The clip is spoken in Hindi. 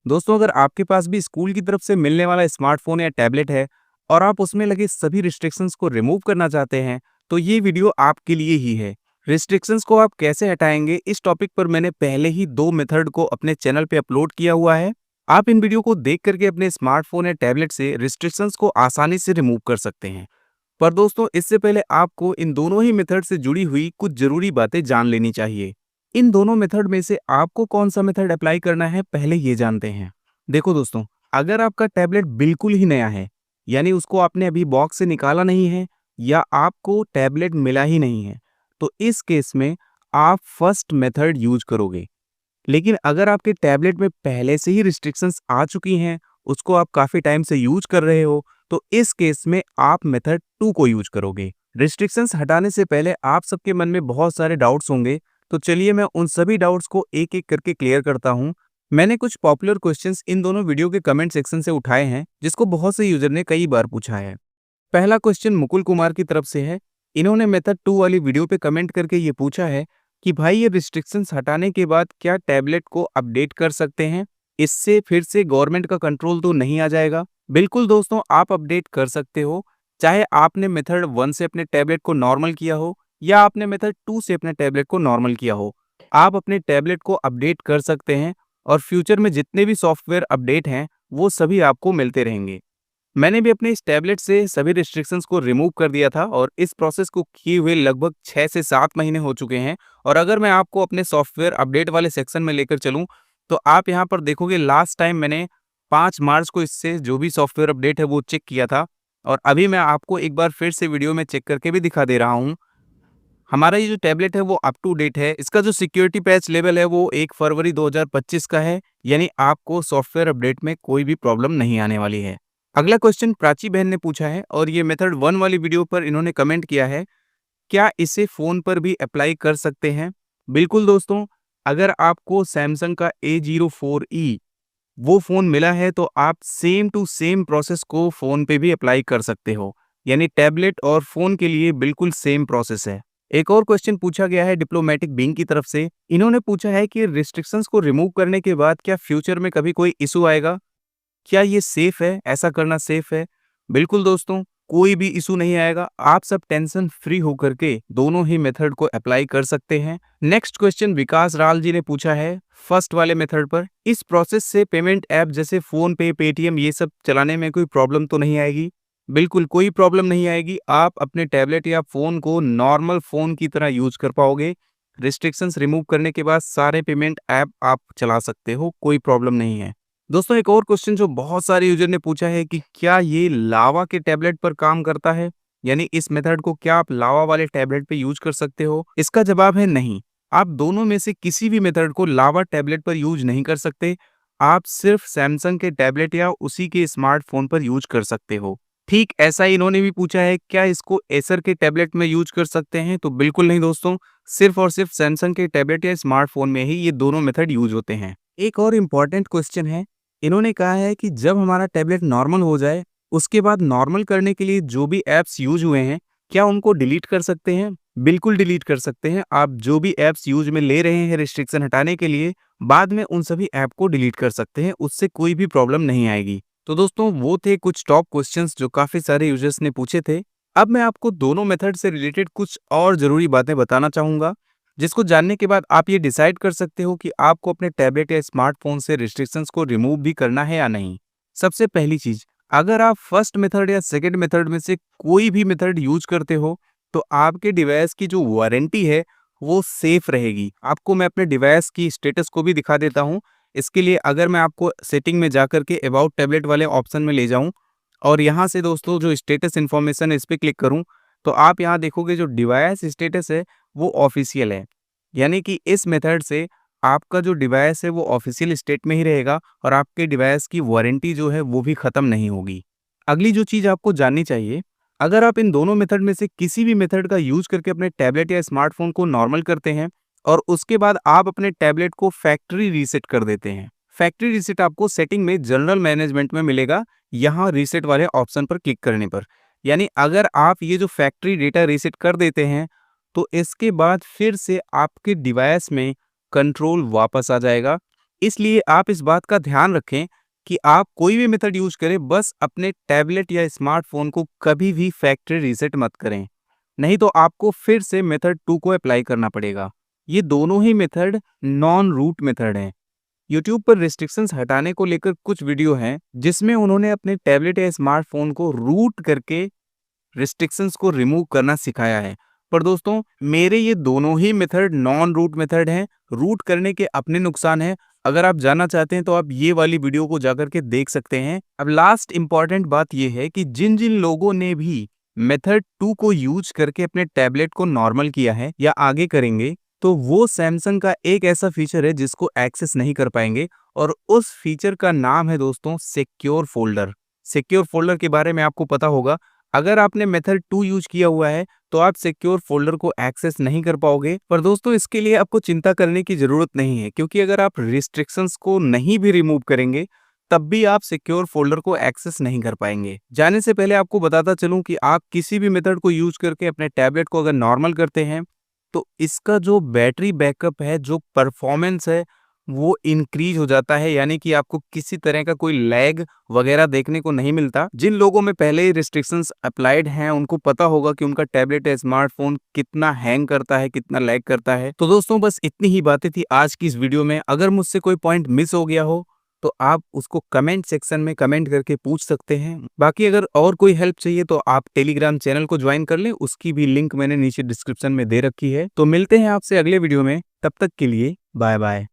दोस्तों, अगर आपके पास भी स्कूल की तरफ से मिलने वाला स्मार्टफ़ोन या टैबलेट है और आप उसमें लगे सभी रिस्ट्रिक्शंस को रिमूव करना चाहते हैं, तो ये वीडियो आपके लिए ही है। रिस्ट्रिक्शंस को आप कैसे हटाएँगे, इस टॉपिक पर मैंने पहले ही 2 मेथड को अपने चैनल पे अपलोड किया हुआ है। आप इन वीडियो को देख कर के अपने स्मार्टफ़ोन या टैबलेट से रिस्ट्रिक्शंस को आसानी से रिमूव कर सकते हैं। पर दोस्तों, इससे पहले आपको इन दोनों ही मेथड से जुड़ी हुई कुछ ज़रूरी बातें जान लेनी चाहिए। इन दोनों मेथड में से आपको कौन-सा मेथड अप्लाई करना है, पहले ये जानते हैं। देखो दोस्तों, अगर आपका टैबलेट बिल्कुल ही नया है, यानी उसको आपने अभी बॉक्स से निकाला नहीं है या आपको टैबलेट मिला ही नहीं है, तो इस केस में आप फर्स्ट मेथड यूज़ करोगे। लेकिन अगर आपके टैबलेट में पहले से ही रिस्ट्रिक्शंस आ चुकी हैं, उसको आप काफ़ी टाइम से यूज़ कर रहे हो, तो इस केस में आप मेथड 2 को यूज़ करोगे। रिस्ट्रिक्शंस हटाने से पहले आप सबके मन में बहुत सारे डाउट्स होंगे, तो चलिए मैं उन सभी डाउट्स को एक-एक करके क्लियर करता हूँ। मैंने कुछ पॉपुलर क्वेश्चंस इन दोनों वीडियो के कमेंट सेक्शन से उठाए हैं, जिसको बहुत से यूज़र ने कई बार पूछा है। पहला क्वेश्चन मुकुल कुमार की तरफ से है। इन्होंने मेथड 2 वाली वीडियो पे कमेंट करके ये पूछा है कि भाई, ये रिस्ट्रिक्शंस हटाने के बाद क्या टैबलेट को अपडेट कर सकते हैं? इससे फिर से गवर्नमेंट का कंट्रोल तो नहीं आ जाएगा? बिल्कुल दोस्तों, आप अपडेट कर सकते हो। चाहे आपने मेथड 1 से अपने टैबलेट को नॉर्मल किया हो या आपने मेथड 2 से अपने टैबलेट को नॉर्मल किया हो। आप अपने टैबलेट को अपडेट कर सकते हैं और फ्यूचर में जितने भी सॉफ्टवेयर अपडेट हैं, वो सभी आपको मिलते रहेंगे। मैंने भी अपने इस टैबलेट से सभी रिस्ट्रिक्शंस को रिमूव कर दिया था और इस प्रोसेस को किए हुए लगभग 6 से 7 महीने हो चुके हैं। और अगर मैं आपको अपने सॉफ्टवेयर अपडेट वाले सेक्शन में लेकर चलूं, तो आप यहां पर देखोगे लास्ट टाइम मैंने 5 मार्च को इससे जो भी सॉफ्टवेयर अपडेट है वो चेक किया था। और अभी मैं आपको एक बार फिर से वीडियो में चेक करके भी दिखा दे रहा हूं। हमारा ये जो टैबलेट है वो अप टू डेट है। इसका जो सिक्योरिटी पैच लेवल है वो 1 फरवरी 2025 का है, यानी आपको सॉफ्टवेयर अपडेट में कोई भी प्रॉब्लम नहीं आने वाली है। अगला क्वेश्चन प्राची बहन ने पूछा है और ये मेथड 1 वाली वीडियो पर इन्होंने कमेंट किया है, क्या इसे फ़ोन पर भी अप्लाई कर सकते हैं? बिल्कुल दोस्तों, अगर आपको सैमसंग का A04e वो फ़ोन मिला है तो आप सेम टू सेम प्रोसेस को फ़ोन पे भी अप्लाई कर सकते हो। यानी टैबलेट और फ़ोन के लिए बिल्कुल सेम प्रोसेस है। एक और क्वेश्चन पूछा गया है डिप्लोमेटिक बीइंग की तरफ से। इन्होंने पूछा है कि रिस्ट्रिक्शंस को रिमूव करने के बाद क्या फ्यूचर में कभी कोई इश्यू आएगा? क्या ये सेफ है? ऐसा करना सेफ है? बिल्कुल दोस्तों, कोई भी इश्यू नहीं आएगा। आप सब टेंशन फ्री होकर के दोनों ही मेथड को अप्लाई कर सकते हैं। नेक्स्ट क्वेश्चन विकास राल जी ने पूछा है फर्स्ट वाले मेथड पर। इस प्रोसेस से पेमेंट ऐप जैसे फ़ोन पे, पेटीएम ये सब चलाने में कोई प्रॉब्लम तो नहीं आएगी? बिल्कुल कोई प्रॉब्लम नहीं आएगी। आप अपने टैबलेट या फ़ोन को नॉर्मल फ़ोन की तरह यूज़ कर पाओगे। रिस्ट्रिक्शंस रिमूव करने के बाद सारे पेमेंट ऐप आप चला सकते हो, कोई प्रॉब्लम नहीं है। दोस्तों, एक और क्वेश्चन जो बहुत सारे यूजर ने पूछा है कि क्या ये लावा के टैबलेट पर काम करता है? यानी इस मेथड को क्या आप लावा वाले टैबलेट पे यूज कर सकते हो? इसका जवाब है नहीं। आप दोनों में से किसी भी मेथड को लावा टैबलेट पर यूज नहीं कर सकते। आप सिर्फ सैमसंग के टैबलेट या उसी के स्मार्टफोन पर यूज कर सकते हो। ठीक ऐसा ही इन्होंने भी पूछा है, क्या इसको एसर के टैबलेट में यूज कर सकते हैं? तो बिल्कुल नहीं दोस्तों, सिर्फ और सिर्फ सैमसंग के टैबलेट या स्मार्टफोन में ही ये दोनों मेथड यूज होते हैं। एक और इम्पॉर्टेंट क्वेश्चन है। इन्होंने कहा है कि जब हमारा टैबलेट नॉर्मल हो जाए, उसके बाद नॉर्मल करने के लिए जो भी ऐप्स यूज़ हुए हैं, क्या उनको डिलीट कर सकते हैं? बिल्कुल डिलीट कर सकते हैं। आप जो भी ऐप्स यूज़ में ले रहे हैं रिस्ट्रिक्शन हटाने के लिए, बाद में उन सभी ऐप को डिलीट कर सकते हैं, उससे कोई भी प्रॉब्लम नहीं आएगी। तो दोस्तों, वो थे कुछ टॉप क्वेश्चंस जो काफ़ी सारे यूजर्स ने पूछे थे। अब मैं आपको दोनों मेथड से रिलेटेड कुछ और ज़रूरी बातें बताना चाहूँगा, जिसको जानने के बाद आप ये डिसाइड कर सकते हो कि आपको अपने टैबलेट या स्मार्टफ़ोन से रिस्ट्रिक्शंस को रिमूव भी करना है या नहीं। सबसे पहली चीज़, अगर आप फर्स्ट मेथड या सेकंड मेथड में से कोई भी मेथड यूज़ करते हो, तो आपके डिवाइस की जो वारंटी है, वो सेफ रहेगी। आपको मैं अपने डिवाइस की स्टेटस को भी दिखा देता हूँ। इसके लिए अगर मैं आपको सेटिंग में जाकर के अबाउट टैबलेट वाले ऑप्शन में ले जाऊँ और यहाँ से दोस्तों जो स्टेटस इन्फॉर्मेशन है इस पे क्लिक करूँ, तो आप यहाँ देखोगे जो डिवाइस स्टेटस है वो ऑफिशियल है। यानी कि इस मेथड से आपका जो डिवाइस है वो ऑफिशियल स्टेट में ही रहेगा और आपके डिवाइस की वारंटी जो है वो भी ख़त्म नहीं होगी। अगली जो चीज़ आपको जाननी चाहिए, अगर आप इन दोनों मेथड में से किसी भी मेथड का यूज़ करके अपने टैबलेट या स्मार्टफ़ोन को नॉर्मल करते हैं और उसके बाद आप अपने टैबलेट को फैक्ट्री रीसेट कर देते हैं। फैक्ट्री रीसेट आपको सेटिंग में जनरल मैनेजमेंट में मिलेगा, यहाँ रीसेट वाले ऑप्शन पर क्लिक करने पर। यानी अगर आप ये जो फैक्ट्री डेटा रीसेट कर देते हैं, तो इसके बाद फिर से आपके डिवाइस में कंट्रोल वापस आ जाएगा। इसलिए आप इस बात का ध्यान रखें कि आप कोई भी मेथड यूज करें, बस अपने टैबलेट या स्मार्टफोन को कभी भी फैक्ट्री रीसेट मत करें, नहीं तो आपको फिर से मेथड 2 को अप्लाई करना पड़ेगा। ये दोनों ही मेथड नॉन रूट मेथड हैं। यूट्यूब पर रिस्ट्रिक्शंस हटाने को लेकर कुछ वीडियो हैं जिसमें उन्होंने अपने टैबलेट या स्मार्टफोन को रूट करके रिस्ट्रिक्शंस को रिमूव करना सिखाया है। पर दोस्तों, मेरे ये दोनों ही मेथड नॉन रूट मेथड हैं। रूट करने के अपने नुकसान हैं। अगर आप जानना चाहते हैं तो आप ये वाली वीडियो को जाकर के देख सकते हैं। अब लास्ट इंपॉर्टेंट बात ये है कि जिन जिन लोगों ने भी मेथड 2 को यूज करके अपने टैबलेट को नॉर्मल किया है या आगे करेंगे, तो वो सैमसंग का एक ऐसा फीचर है जिसको एक्सेस नहीं कर पाएंगे, और उस फीचर का नाम है दोस्तों सिक्योर फोल्डर। सिक्योर फोल्डर के बारे में आपको पता होगा। अगर आपने मेथड 2 यूज किया हुआ है तो आप सिक्योर फोल्डर को एक्सेस नहीं कर पाओगे। पर दोस्तों, इसके लिए आपको चिंता करने की जरूरत नहीं है, क्योंकि अगर आप रिस्ट्रिक्शंस को नहीं भी रिमूव करेंगे तब भी आप सिक्योर फोल्डर को एक्सेस नहीं कर पाएंगे। जाने से पहले आपको बताता चलूं कि आप किसी भी मेथड को यूज करके अपने टैबलेट को अगर नॉर्मल करते हैं तो इसका जो बैटरी बैकअप है, जो परफॉर्मेंस है, वो इंक्रीज हो जाता है, यानी कि आपको किसी तरह का कोई लैग वगैरह देखने को नहीं मिलता। जिन लोगों में पहले ही रिस्ट्रिक्शंस अप्लाइड हैं उनको पता होगा कि उनका टैबलेट या स्मार्टफोन कितना हैंग करता है, कितना लैग करता है। तो दोस्तों, बस इतनी ही बातें थी आज की इस वीडियो में। अगर मुझसे कोई पॉइंट मिस हो गया हो तो आप उसको कमेंट सेक्शन में कमेंट करके पूछ सकते हैं। बाकी अगर और कोई हेल्प चाहिए तो आप टेलीग्राम चैनल को ज्वाइन कर लें, उसकी भी लिंक मैंने नीचे डिस्क्रिप्शन में दे रखी है। तो मिलते हैं आपसे अगले वीडियो में, तब तक के लिए बाय बाय।